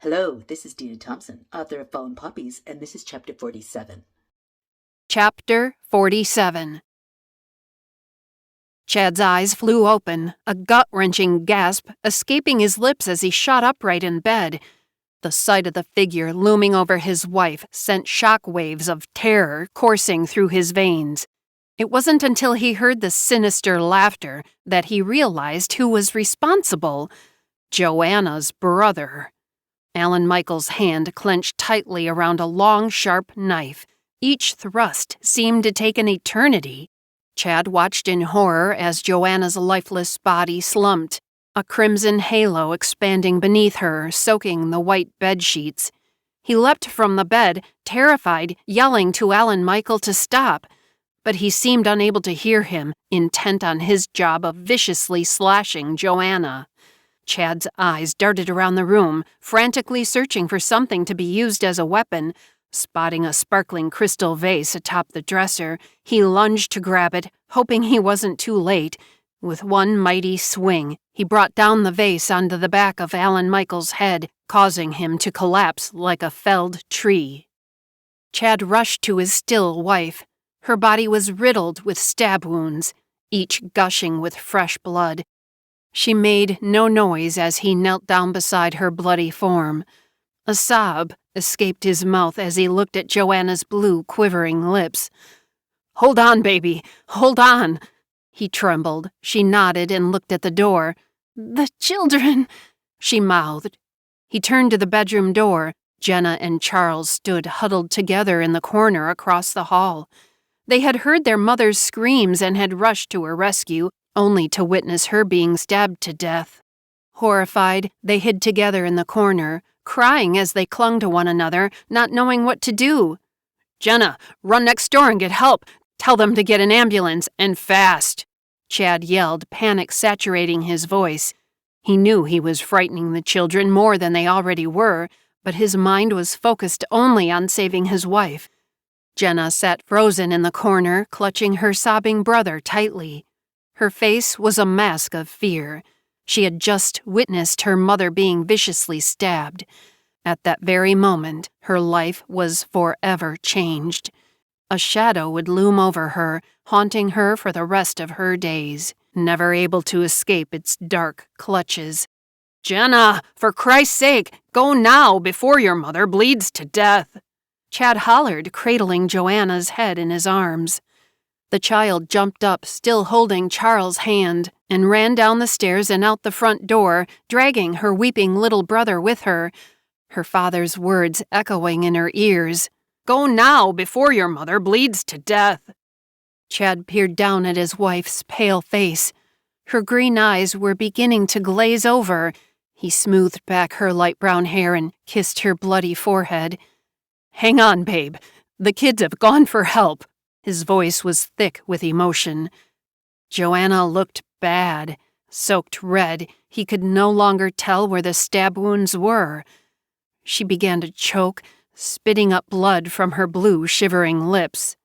Hello, this is Deena Thomson, author of Fallen Poppies, and this is Chapter 47. Chapter 47. Chad's eyes flew open, a gut-wrenching gasp escaping his lips as he shot upright in bed. The sight of the figure looming over his wife sent shock waves of terror coursing through his veins. It wasn't until he heard the sinister laughter that he realized who was responsible: Joanna's brother. Alan Michael's hand clenched tightly around a long, sharp knife. Each thrust seemed to take an eternity. Chad watched in horror as Joanna's lifeless body slumped, a crimson halo expanding beneath her, soaking the white bedsheets. He leapt from the bed, terrified, yelling to Alan Michael to stop, but he seemed unable to hear him, intent on his job of viciously slashing Joanna. Chad's eyes darted around the room, frantically searching for something to be used as a weapon. Spotting a sparkling crystal vase atop the dresser, he lunged to grab it, hoping he wasn't too late. With one mighty swing, he brought down the vase onto the back of Alan Michael's head, causing him to collapse like a felled tree. Chad rushed to his still wife. Her body was riddled with stab wounds, each gushing with fresh blood. She made no noise as he knelt down beside her bloody form. A sob escaped his mouth as he looked at Joanna's blue, quivering lips. "Hold on, baby, hold on." He trembled. She nodded and looked at the door. "The children," she mouthed. He turned to the bedroom door. Jenna and Charles stood huddled together in the corner across the hall. They had heard their mother's screams and had rushed to her rescue, only to witness her being stabbed to death. Horrified, they hid together in the corner, crying as they clung to one another, not knowing what to do. "Jenna, run next door and get help. Tell them to get an ambulance, and fast," Chad yelled, panic saturating his voice. He knew he was frightening the children more than they already were, but his mind was focused only on saving his wife. Jenna sat frozen in the corner, clutching her sobbing brother tightly. Her face was a mask of fear. She had just witnessed her mother being viciously stabbed. At that very moment, her life was forever changed. A shadow would loom over her, haunting her for the rest of her days, never able to escape its dark clutches. "Jenna, for Christ's sake, go now before your mother bleeds to death," Chad hollered, cradling Joanna's head in his arms. The child jumped up, still holding Charles' hand, and ran down the stairs and out the front door, dragging her weeping little brother with her, her father's words echoing in her ears. "Go now before your mother bleeds to death." Chad peered down at his wife's pale face. Her green eyes were beginning to glaze over. He smoothed back her light brown hair and kissed her bloody forehead. "Hang on, babe. The kids have gone for help." His voice was thick with emotion. Joanna looked bad, soaked red. He could no longer tell where the stab wounds were. She began to choke, spitting up blood from her blue, shivering lips.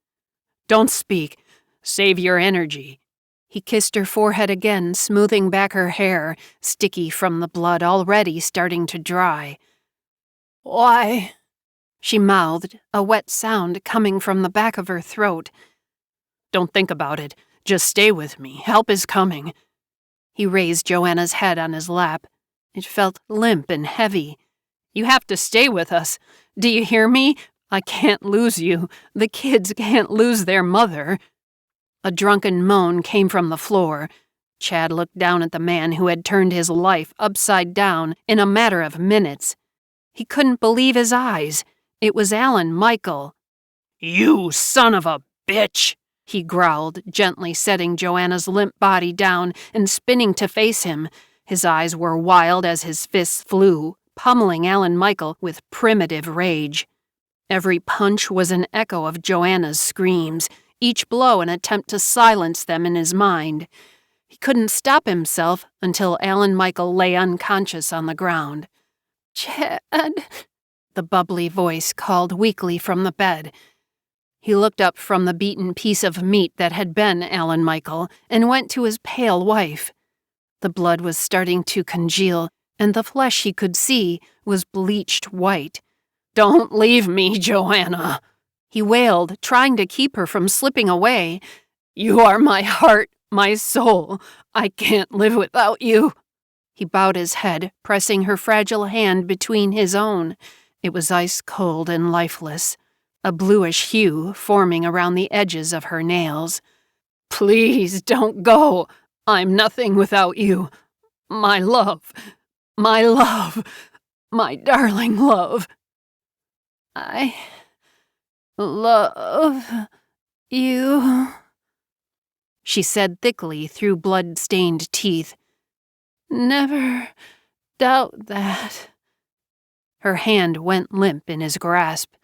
"Don't speak. Save your energy." He kissed her forehead again, smoothing back her hair, sticky from the blood already starting to dry. "Why?" she mouthed, a wet sound coming from the back of her throat. "Don't think about it. Just stay with me. Help is coming." He raised Joanna's head on his lap. It felt limp and heavy. "You have to stay with us. Do you hear me? I can't lose you. The kids can't lose their mother." A drunken moan came from the floor. Chad looked down at the man who had turned his life upside down in a matter of minutes. He couldn't believe his eyes. It was Alan Michael. "You son of a bitch!" he growled, gently setting Joanna's limp body down and spinning to face him. His eyes were wild as his fists flew, pummeling Alan Michael with primitive rage. Every punch was an echo of Joanna's screams, each blow an attempt to silence them in his mind. He couldn't stop himself until Alan Michael lay unconscious on the ground. "Chad," the bubbly voice called weakly from the bed. He looked up from the beaten piece of meat that had been Alan Michael and went to his pale wife. The blood was starting to congeal, and the flesh he could see was bleached white. "Don't leave me, Joanna," he wailed, trying to keep her from slipping away. "You are my heart, my soul. I can't live without you." He bowed his head, pressing her fragile hand between his own. It was ice cold and lifeless, a bluish hue forming around the edges of her nails. "Please don't go. I'm nothing without you. My love, my love, my darling love." "I love you," she said thickly through blood-stained teeth. "Never doubt that." Her hand went limp in his grasp,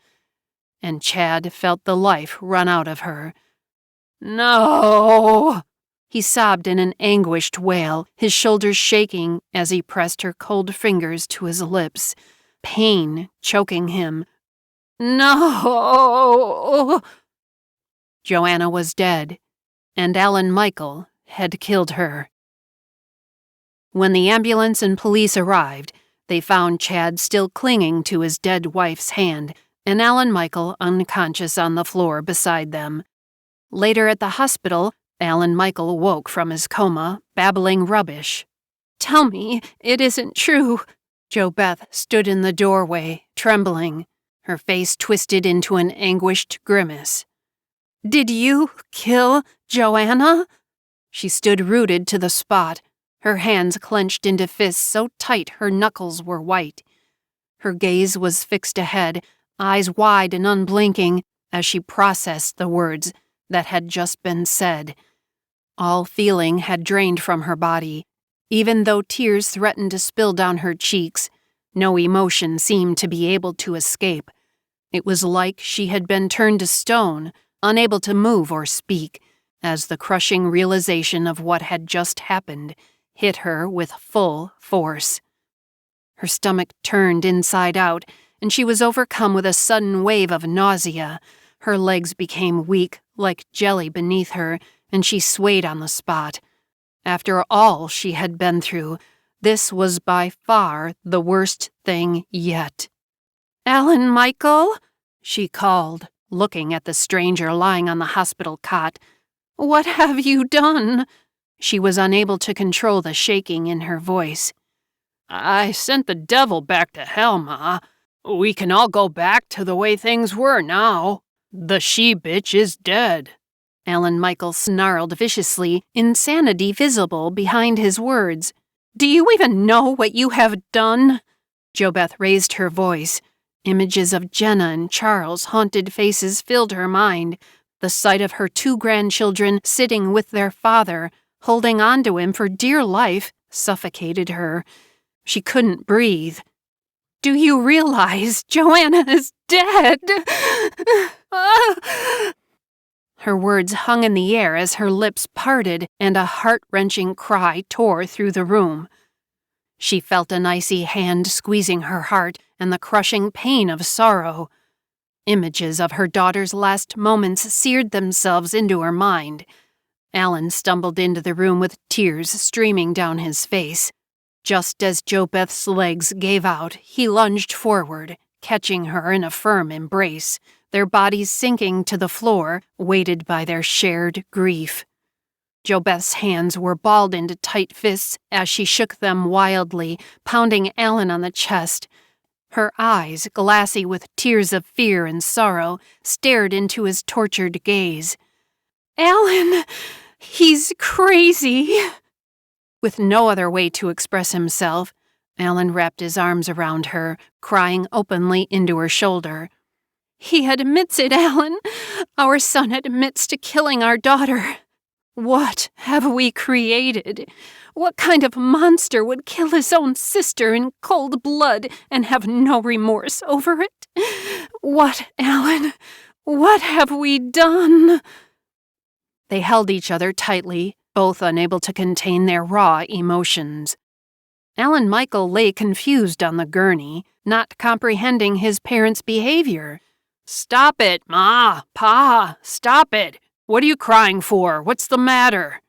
and Chad felt the life run out of her. "No!" He sobbed in an anguished wail, his shoulders shaking as he pressed her cold fingers to his lips, pain choking him. "No!" Joanna was dead, and Alan Michael had killed her. When the ambulance and police arrived, they found Chad still clinging to his dead wife's hand, and Alan Michael unconscious on the floor beside them. Later at the hospital, Alan Michael woke from his coma, babbling rubbish. "Tell me it isn't true." Jo Beth stood in the doorway, trembling, her face twisted into an anguished grimace. "Did you kill Joanna?" She stood rooted to the spot, her hands clenched into fists so tight her knuckles were white. Her gaze was fixed ahead, eyes wide and unblinking, as she processed the words that had just been said. All feeling had drained from her body. Even though tears threatened to spill down her cheeks, no emotion seemed to be able to escape. It was like she had been turned to stone, unable to move or speak, as the crushing realization of what had just happened hit her with full force. Her stomach turned inside out, and she was overcome with a sudden wave of nausea. Her legs became weak, like jelly beneath her, and she swayed on the spot. After all she had been through, this was by far the worst thing yet. "Alan Michael?" she called, looking at the stranger lying on the hospital cot. "What have you done?" She was unable to control the shaking in her voice. "I sent the devil back to hell, Ma. We can all go back to the way things were now. The she-bitch is dead." Alan Michael snarled viciously, insanity visible behind his words. "Do you even know what you have done?" Jo Beth raised her voice. Images of Jenna and Charles' haunted faces filled her mind. The sight of her 2 grandchildren sitting with their father, holding on to him for dear life, suffocated her. She couldn't breathe. "Do you realize Joanna is dead?" Her words hung in the air as her lips parted and a heart-wrenching cry tore through the room. She felt an icy hand squeezing her heart and the crushing pain of sorrow. Images of her daughter's last moments seared themselves into her mind. Alan stumbled into the room with tears streaming down his face. Just as Jo Beth's legs gave out, he lunged forward, catching her in a firm embrace, their bodies sinking to the floor, weighted by their shared grief. Jo Beth's hands were balled into tight fists as she shook them wildly, pounding Alan on the chest. Her eyes, glassy with tears of fear and sorrow, stared into his tortured gaze. "Alan, he's crazy." With no other way to express himself, Alan wrapped his arms around her, crying openly into her shoulder. "He admits it, Alan. Our son admits to killing our daughter. What have we created? What kind of monster would kill his own sister in cold blood and have no remorse over it? What, Alan? What have we done?" They held each other tightly, both unable to contain their raw emotions. Alan Michael lay confused on the gurney, not comprehending his parents' behavior. "Stop it, Ma! Pa! Stop it! What are you crying for? What's the matter?"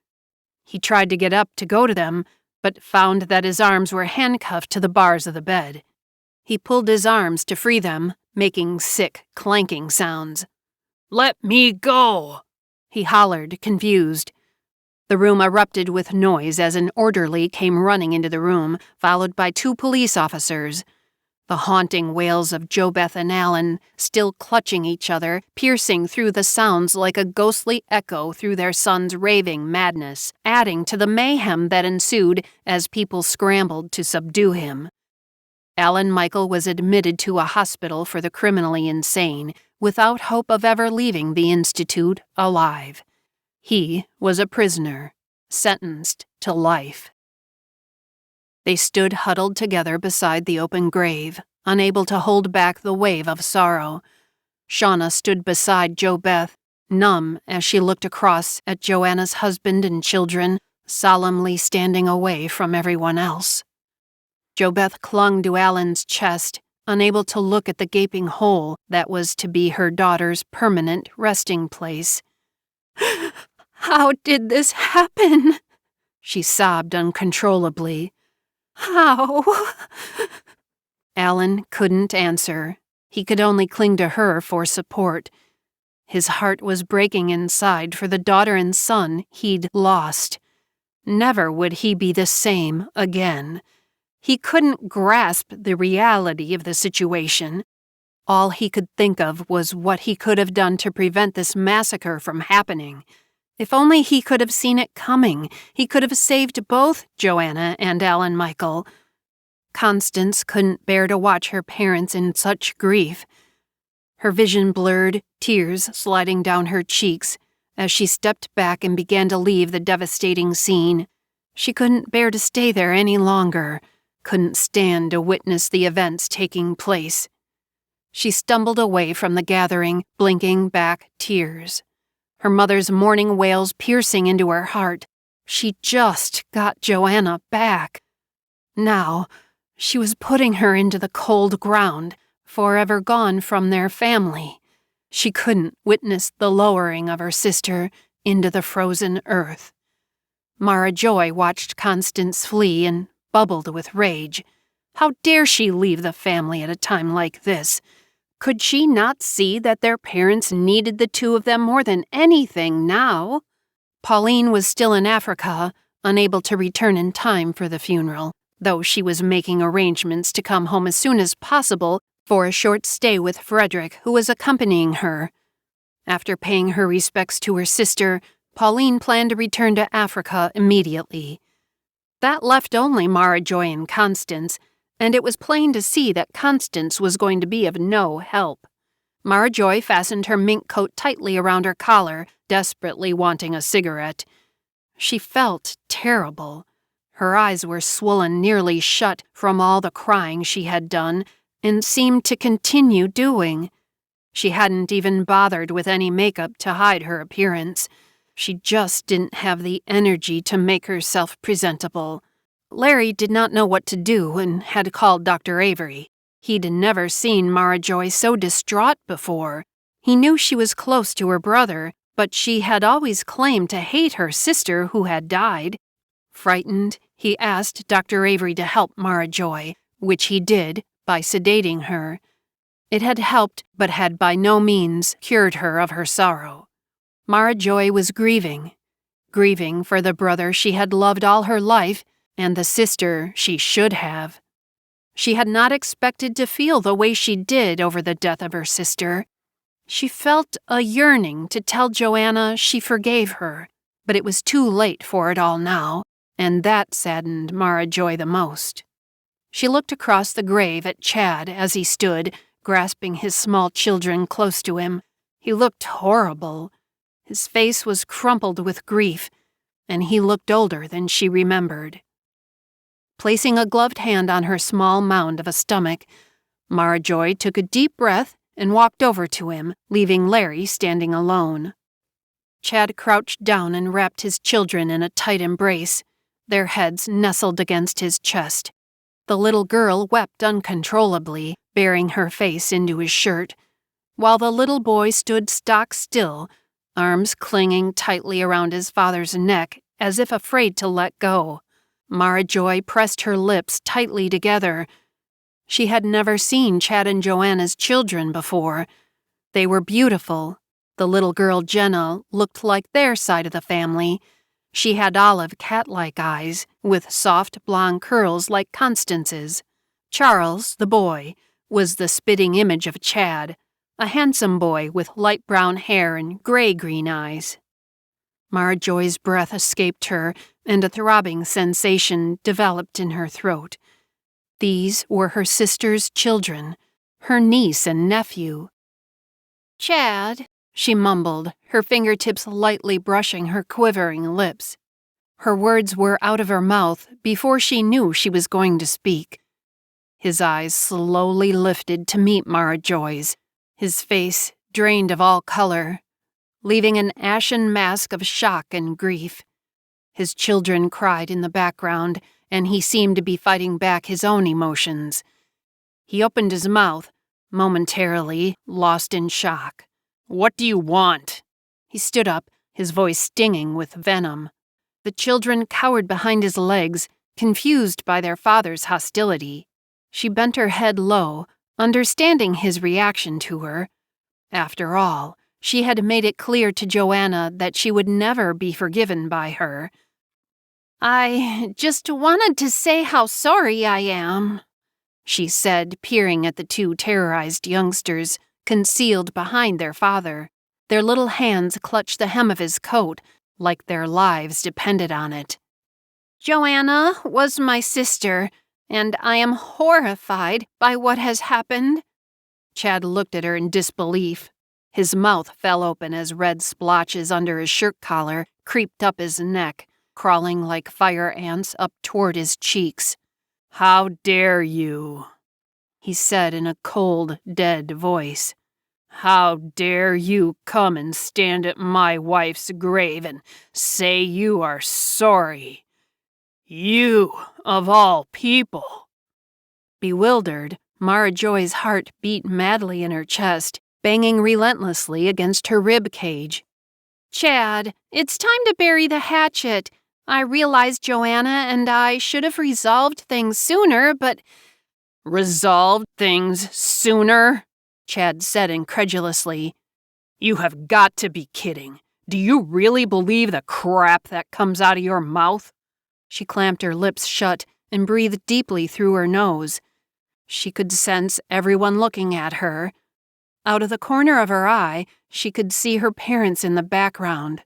He tried to get up to go to them, but found that his arms were handcuffed to the bars of the bed. He pulled his arms to free them, making sick, clanking sounds. "Let me go!" he hollered, confused. The room erupted with noise as an orderly came running into the room, followed by 2 police officers. The haunting wails of JoBeth and Alan, still clutching each other, piercing through the sounds like a ghostly echo through their son's raving madness, adding to the mayhem that ensued as people scrambled to subdue him. Alan Michael was admitted to a hospital for the criminally insane, without hope of ever leaving the institute alive. He was a prisoner, sentenced to life. They stood huddled together beside the open grave, unable to hold back the wave of sorrow. Shauna stood beside JoBeth, numb as she looked across at Joanna's husband and children, solemnly standing away from everyone else. JoBeth clung to Alan's chest, unable to look at the gaping hole that was to be her daughter's permanent resting place. "How did this happen?" she sobbed uncontrollably. "How?" Alan couldn't answer. He could only cling to her for support. His heart was breaking inside for the daughter and son he'd lost. Never would he be the same again. He couldn't grasp the reality of the situation. All he could think of was what he could have done to prevent this massacre from happening. If only he could have seen it coming, he could have saved both Joanna and Alan Michael. Constance couldn't bear to watch her parents in such grief. Her vision blurred, tears sliding down her cheeks as she stepped back and began to leave the devastating scene. She couldn't bear to stay there any longer, couldn't stand to witness the events taking place. She stumbled away from the gathering, blinking back tears. Her mother's mourning wails piercing into her heart. She just got Joanna back. Now, she was putting her into the cold ground, forever gone from their family. She couldn't witness the lowering of her sister into the frozen earth. Mara Joy watched Constance flee and bubbled with rage. How dare she leave the family at a time like this? Could she not see that their parents needed the 2 of them more than anything now? Pauline was still in Africa, unable to return in time for the funeral, though she was making arrangements to come home as soon as possible for a short stay with Frederick, who was accompanying her. After paying her respects to her sister, Pauline planned to return to Africa immediately. That left only Mara Joy and Constance, and it was plain to see that Constance was going to be of no help. Mara Joy fastened her mink coat tightly around her collar, desperately wanting a cigarette. She felt terrible. Her eyes were swollen nearly shut from all the crying she had done, and seemed to continue doing. She hadn't even bothered with any makeup to hide her appearance. She just didn't have the energy to make herself presentable. Larry did not know what to do and had called Dr. Avery. He'd never seen Mara Joy so distraught before. He knew she was close to her brother, but she had always claimed to hate her sister who had died. Frightened, he asked Dr. Avery to help Mara Joy, which he did by sedating her. It had helped, but had by no means cured her of her sorrow. Mara Joy was grieving for the brother she had loved all her life and the sister she should have. She had not expected to feel the way she did over the death of her sister. She felt a yearning to tell Joanna she forgave her, but it was too late for it all now, and that saddened Mara Joy the most. She looked across the grave at Chad as he stood, grasping his small children close to him. He looked horrible. His face was crumpled with grief, and he looked older than she remembered. Placing a gloved hand on her small mound of a stomach, Mara Joy took a deep breath and walked over to him, leaving Larry standing alone. Chad crouched down and wrapped his children in a tight embrace, their heads nestled against his chest. The little girl wept uncontrollably, burying her face into his shirt, while the little boy stood stock still, arms clinging tightly around his father's neck as if afraid to let go. Mara Joy pressed her lips tightly together. She had never seen Chad and Joanna's children before. They were beautiful. The little girl Jenna looked like their side of the family. She had olive cat-like eyes, with soft blonde curls like Constance's. Charles, the boy, was the spitting image of Chad, a handsome boy with light brown hair and gray-green eyes. Marjoy's breath escaped her, and a throbbing sensation developed in her throat. These were her sister's children, her niece and nephew. "Chad," she mumbled, her fingertips lightly brushing her quivering lips. Her words were out of her mouth before she knew she was going to speak. His eyes slowly lifted to meet Marjoy's, his face drained of all color, leaving an ashen mask of shock and grief. His children cried in the background, and he seemed to be fighting back his own emotions. He opened his mouth, momentarily lost in shock. "What do you want?" He stood up, his voice stinging with venom. The children cowered behind his legs, confused by their father's hostility. She bent her head low, understanding his reaction to her. After all, she had made it clear to Joanna that she would never be forgiven by her. "I just wanted to say how sorry I am," she said, peering at the two terrorized youngsters, concealed behind their father. Their little hands clutched the hem of his coat, like their lives depended on it. "Joanna was my sister, and I am horrified by what has happened." Chad looked at her in disbelief. His mouth fell open as red splotches under his shirt collar creeped up his neck, crawling like fire ants up toward his cheeks. "How dare you?" he said in a cold, dead voice. "How dare you come and stand at my wife's grave and say you are sorry? You, of all people." Bewildered, Marjoy's heart beat madly in her chest, banging relentlessly against her rib cage. "Chad, it's time to bury the hatchet. I realize Joanna and I should have resolved things sooner, but—" "Resolved things sooner?" Chad said incredulously. "You have got to be kidding. Do you really believe the crap that comes out of your mouth?" She clamped her lips shut and breathed deeply through her nose. She could sense everyone looking at her. Out of the corner of her eye, she could see her parents in the background.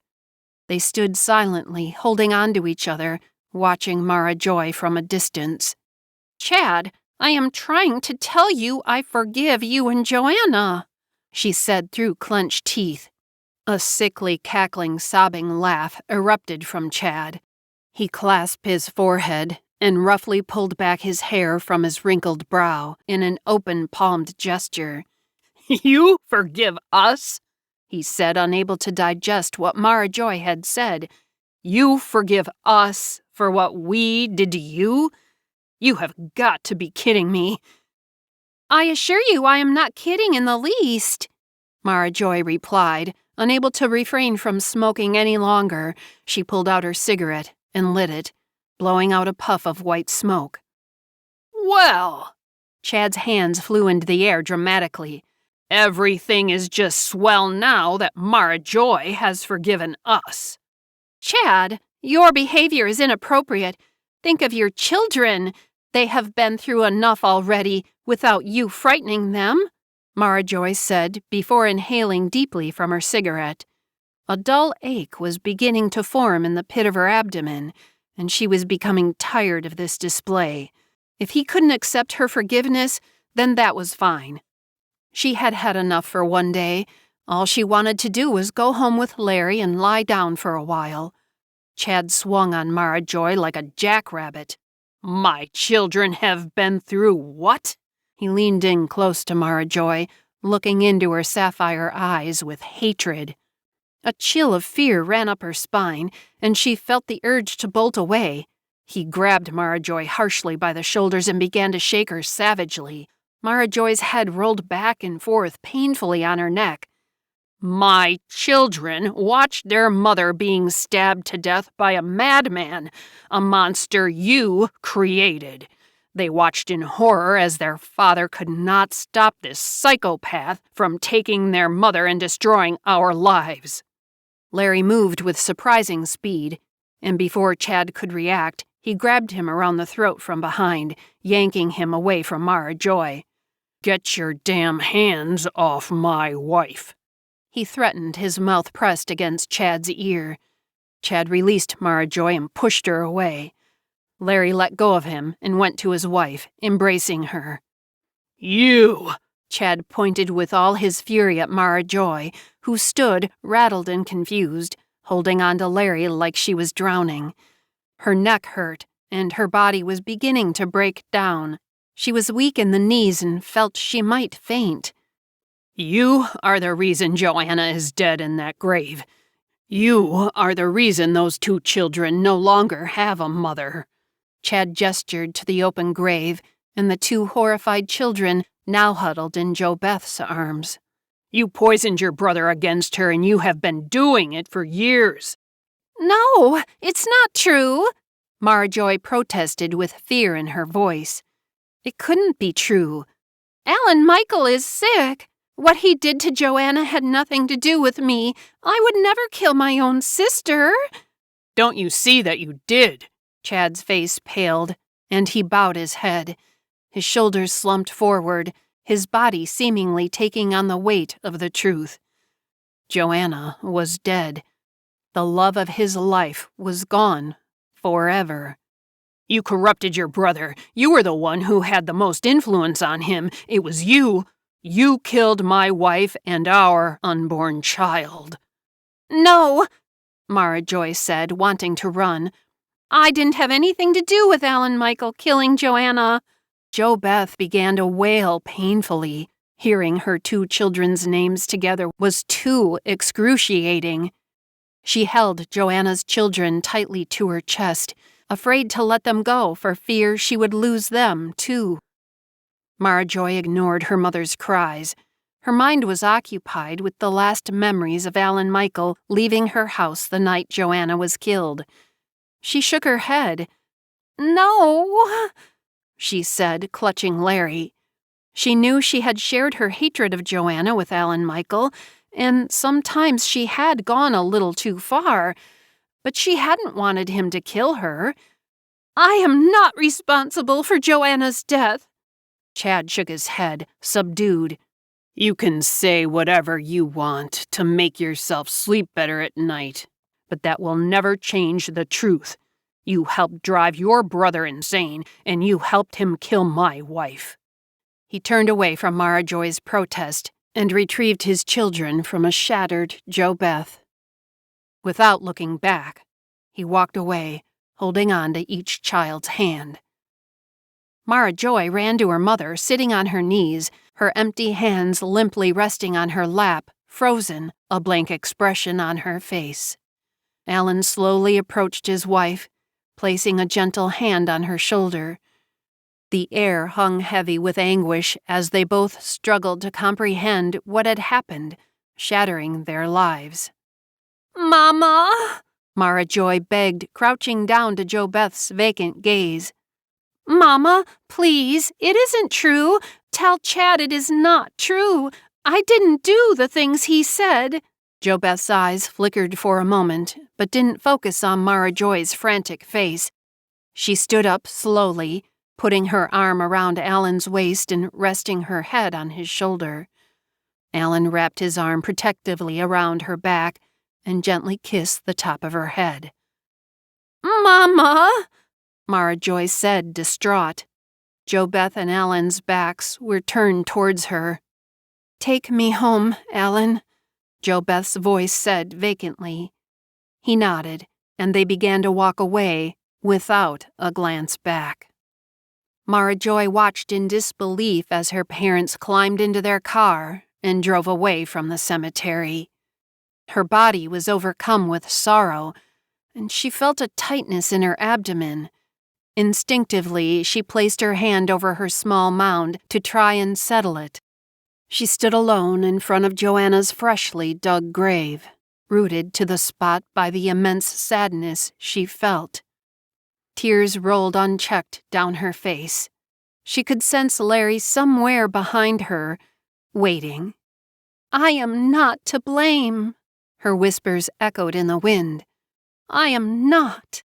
They stood silently, holding on to each other, watching Marjoy from a distance. "Chad, I am trying to tell you I forgive you and Joanna," she said through clenched teeth. A sickly, cackling, sobbing laugh erupted from Chad. He clasped his forehead and roughly pulled back his hair from his wrinkled brow in an open-palmed gesture. "You forgive us?" he said, unable to digest what Marjoy had said. "You forgive us for what we did to you? You have got to be kidding me." "I assure you I am not kidding in the least," Marjoy replied, unable to refrain from smoking any longer. She pulled out her cigarette and lit it, blowing out a puff of white smoke. "Well," Chad's hands flew into the air dramatically. "Everything is just swell now that Marjoy has forgiven us." "Chad, your behavior is inappropriate. Think of your children. They have been through enough already without you frightening them," Marjoy said before inhaling deeply from her cigarette. A dull ache was beginning to form in the pit of her abdomen, and she was becoming tired of this display. If he couldn't accept her forgiveness, then that was fine. She had had enough for one day. All she wanted to do was go home with Larry and lie down for a while. Chad swung on Marjoy like a jackrabbit. "My children have been through what?" He leaned in close to Marjoy, looking into her sapphire eyes with hatred. A chill of fear ran up her spine, and she felt the urge to bolt away. He grabbed Marjoy harshly by the shoulders and began to shake her savagely. Marjoy's head rolled back and forth painfully on her neck. "My children watched their mother being stabbed to death by a madman, a monster you created. They watched in horror as their father could not stop this psychopath from taking their mother and destroying our lives. Larry moved with surprising speed, and before Chad could react, he grabbed him around the throat from behind, yanking him away from Mara Joy. "Get your damn hands off my wife," he threatened, his mouth pressed against Chad's ear. Chad released Mara Joy and pushed her away. Larry let go of him and went to his wife, embracing her. "You!" Chad pointed with all his fury at Mara Joy, who stood, rattled and confused, holding on to Larry like she was drowning. Her neck hurt, and her body was beginning to break down. She was weak in the knees and felt she might faint. "You are the reason Joanna is dead in that grave. You are the reason those two children no longer have a mother." Chad gestured to the open grave, and the two horrified children now huddled in Jo Beth's arms. "You poisoned your brother against her, and you have been doing it for years." "No, it's not true," Mara Joy protested with fear in her voice. It couldn't be true. "Alan Michael is sick. What he did to Joanna had nothing to do with me. I would never kill my own sister." "Don't you see that you did?" Chad's face paled, and he bowed his head. His shoulders slumped forward, his body seemingly taking on the weight of the truth. Joanna was dead. The love of his life was gone forever. "You corrupted your brother. You were the one who had the most influence on him. It was you. You killed my wife and our unborn child." "No," Mara Joy said, wanting to run. "I didn't have anything to do with Alan Michael killing Joanna." Jo Beth began to wail painfully. Hearing her two children's names together was too excruciating. She held Joanna's children tightly to her chest, afraid to let them go for fear she would lose them, too. Mara Joy ignored her mother's cries. Her mind was occupied with the last memories of Alan Michael leaving her house the night Joanna was killed. She shook her head. "No," she said, clutching Larry. She knew she had shared her hatred of Joanna with Alan Michael, and sometimes she had gone a little too far, but she hadn't wanted him to kill her. "I am not responsible for Joanna's death." Chad shook his head, subdued. "You can say whatever you want to make yourself sleep better at night, but that will never change the truth. You helped drive your brother insane, and you helped him kill my wife." He turned away from Mara Joy's protest and retrieved his children from a shattered Jo Beth. Without looking back, he walked away, holding on to each child's hand. Mara Joy ran to her mother, sitting on her knees, her empty hands limply resting on her lap, frozen, a blank expression on her face. Alan slowly approached his wife, placing a gentle hand on her shoulder. The air hung heavy with anguish as they both struggled to comprehend what had happened, shattering their lives. "Mama!" Mara Joy begged, crouching down to Jo Beth's vacant gaze. "Mama, please, it isn't true. Tell Chad it is not true. I didn't do the things he said." Jo Beth's eyes flickered for a moment, but didn't focus on Mara Joy's frantic face. She stood up slowly, putting her arm around Alan's waist and resting her head on his shoulder. Alan wrapped his arm protectively around her back and gently kissed the top of her head. "Mama!" Mara Joy said, distraught. Jo Beth and Alan's backs were turned towards her. "Take me home, Alan," Jo Beth's voice said vacantly. He nodded, and they began to walk away without a glance back. Mara Joy watched in disbelief as her parents climbed into their car and drove away from the cemetery. Her body was overcome with sorrow, and she felt a tightness in her abdomen. Instinctively, she placed her hand over her small mound to try and settle it. She stood alone in front of Joanna's freshly dug grave, rooted to the spot by the immense sadness she felt. Tears rolled unchecked down her face. She could sense Larry somewhere behind her, waiting. "I am not to blame," her whispers echoed in the wind. "I am not."